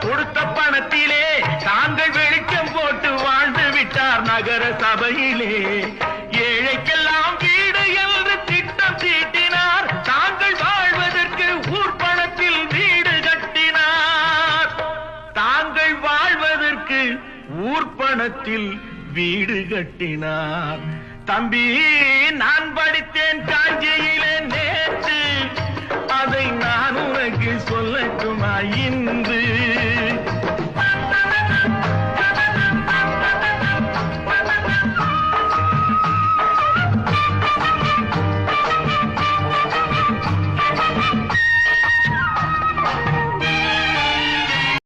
கொடுத்த பணத்திலே தாங்கள் வெளிச்சம் போட்டு வாழ்ந்து விட்டார் நகர சபையிலே. ஏழைக்கெல்லாம் வீடு என்று திட்டம் தீட்டினார். தாங்கள் வாழ்வதற்கு ஊர் பணத்தில் வீடு கட்டினார். தாங்கள் வாழ்வதற்கு ஊர் பணத்தில் வீடு கட்டினார். தம்பி, நான் படித்தேன் காஞ்சியிலே நேற்று, அதை நான் உனக்கு சொல்லட்டுமா இன்று?